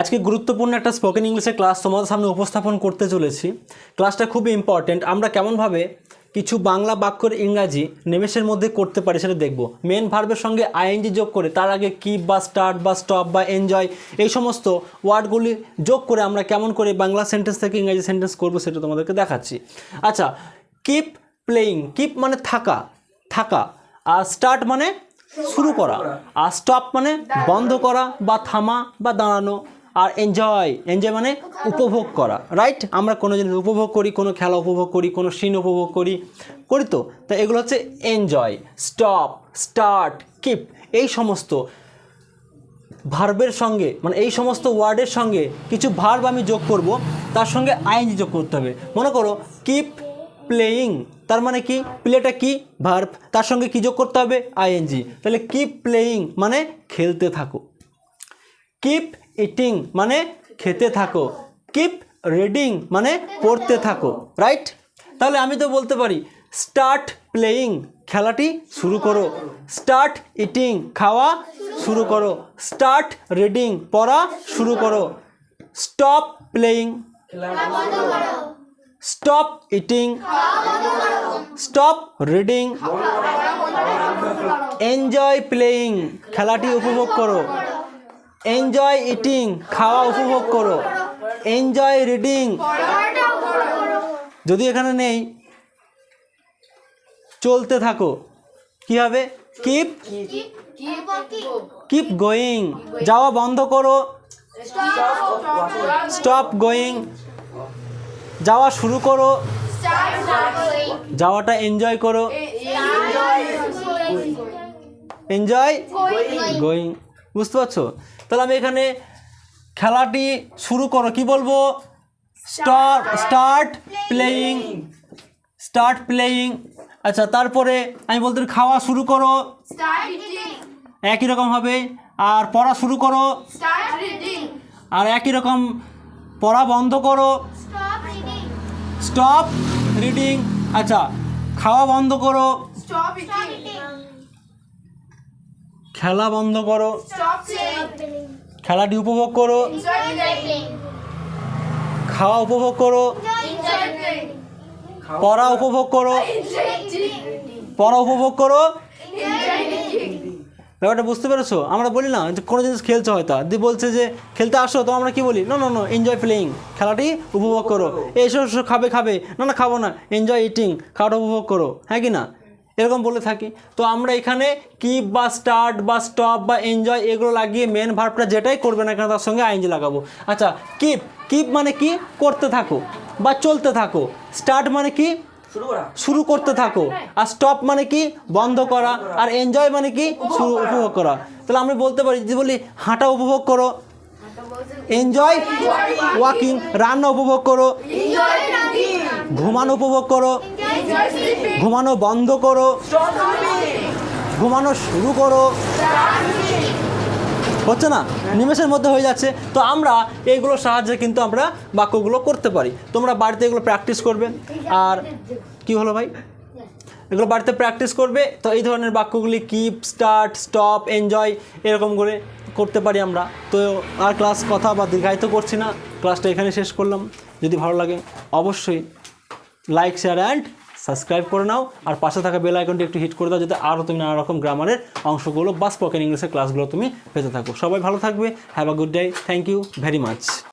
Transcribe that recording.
আজকে গুরুত্বপূর্ণ একটা স্পোকেন ইংলিশের ক্লাস তোমাদের সামনে উপস্থাপন করতে চলেছি। ক্লাসটা খুবই ইম্পর্টেন্ট। আমরা কেমনভাবে কিছু বাংলা বাক্যের ইংরাজি নিমেষের মধ্যে করতে পারি সেটা দেখব। মেন ভার্বের সঙ্গে আইএনজি যোগ করে তার আগে কিপ বা স্টার্ট বা স্টপ বা এনজয় এই সমস্ত ওয়ার্ডগুলি যোগ করে আমরা কেমন করে বাংলা সেন্টেন্স থেকে ইংরাজি সেন্টেন্স করব সেটা তোমাদেরকে দেখাচ্ছি। আচ্ছা, কিপ প্লেয়িং, কিপ মানে থাকা, থাকা, আর স্টার্ট মানে শুরু করা, আর স্টপ মানে বন্ধ করা বা থামা বা দাঁড়ানো, আর এনজয়, এনজয় মানে উপভোগ করা, রাইট? আমরা কোনো জিনিস উপভোগ করি, কোনো খেলা উপভোগ করি, কোনো সিন উপভোগ করি, করি তো। তা এগুলো হচ্ছে এনজয়, স্টপ, স্টার্ট, কিপ। এই সমস্ত ভার্বের সঙ্গে মানে এই সমস্ত ওয়ার্ডের সঙ্গে কিছু ভার্ব আমি যোগ করব, তার সঙ্গে আইএনজি যোগ করতে হবে। মনে করো কিপ প্লেয়িং, তার মানে কি? প্লেটা কি? ভার্ব, তার সঙ্গে কি যোগ করতে হবে? আইএনজি। তাহলে কিপ প্লেয়িং মানে খেলতে থাকো। কিপ ইটিং মানে খেতে থাকো। কিপ রিডিং মানে পড়তে থাকো, রাইট? তাহলে আমি তো বলতে পারি স্টার্ট প্লেয়িং, খেলাটি শুরু করো। স্টার্ট ইটিং, খাওয়া শুরু করো। স্টার্ট রিডিং, পড়া শুরু করো। Stop playing, stop eating, stop reading. Enjoy playing, খেলাটি উপভোগ করো। এনজয় ইটিং, খাওয়া উপভোগ করো। এনজয় রিডিং, যদি এখানে নেই চলতে থাকো, কি হবে? কিপ, কিপ গোয়িং, যাওয়া বন্ধ করো। স্টপ গোয়িং, যাওয়া শুরু করো। যাওয়াটা এনজয় করো। এনজয় গোয়িং, বুঝতে পারছো? তাহলে আমি এখানে খেলাটি শুরু করো কি বলবো? Start playing, start playing. আচ্ছা, তারপরে আমি বলতে খাওয়া শুরু করো, একই রকম হবে। আর পড়া শুরু করো, আর একই রকম। পড়া বন্ধ করো, স্টপ রিডিং। আচ্ছা, খাওয়া বন্ধ করো, খেলা বন্ধ করো, খেলাটি উপভোগ করো। খাওয়া উপভোগ করো, পড়া উপভোগ করো, পড়া উপভোগ করো। ব্যাপারটা বুঝতে পেরেছো? আমরা বলি না যে কোনো জিনিস খেলছে হয়তো দিয়ে বলছে যে খেলতে আসো, তো আমরা কি বলি? No no no, enjoy playing, খেলাটি উপভোগ করো। এসো এসো, খাবে খাবে, না না খাবো না, এনজয় ইটিং, খাওয়াটা উপভোগ করো, হ্যাঁ কি না? এরকম বলে থাকি। তো আমরা এখানে কিপ বা স্টার্ট বা স্টপ বা এনজয় এগুলো লাগিয়ে মেন ভার্বটা যেটাই করবে না কেন তার সঙ্গে আইএনজি লাগাবো। আচ্ছা, কিপ, কিপ মানে কি? করতে থাকো বা চলতে থাকো। স্টার্ট মানে কি? শুরু করতে থাকো। আর স্টপ মানে কি? বন্ধ করা। আর এনজয় মানে কি? শুরু, উপভোগ করা। তাহলে আমরা বলতে পারি যে বলি হাঁটা উপভোগ করো, এনজয় ওয়াকিং। রান্না উপভোগ করো, ঘুমানো উপভোগ করো, ঘুমানো বন্ধ করো, ঘুমানো শুরু করো। হচ্ছে না? নিমেষের মধ্যে হয়ে যাচ্ছে। তো আমরা এইগুলোর সাহায্যে কিন্তু আমরা বাক্যগুলো করতে পারি। তোমরা বাড়িতে এগুলো প্র্যাকটিস করবে। আর কি হলো ভাই? এগুলো বাড়িতে প্র্যাকটিস করবে। তো এই ধরনের বাক্যগুলি কিপ, স্টার্ট, স্টপ, এনজয় এরকম করে করতে পারি আমরা। তো আর ক্লাস কথা বা দীর্ঘায়িত করছি না, ক্লাসটা এখানে শেষ করলাম। যদি ভালো লাগে অবশ্যই লাইক, শেয়ার অ্যান্ড সাবস্ক্রাইব করে নাও। আর পাশে থাকা বেল আইকনটি একটু হিট করে দাও, যাতে আরও তুমি নানা রকম গ্রামারের অংশগুলো বা স্পোকেন ইংলিশের ক্লাসগুলো তুমি পেতে থাকো। সবাই ভালো থাকবে। Have a good day. Thank you very much.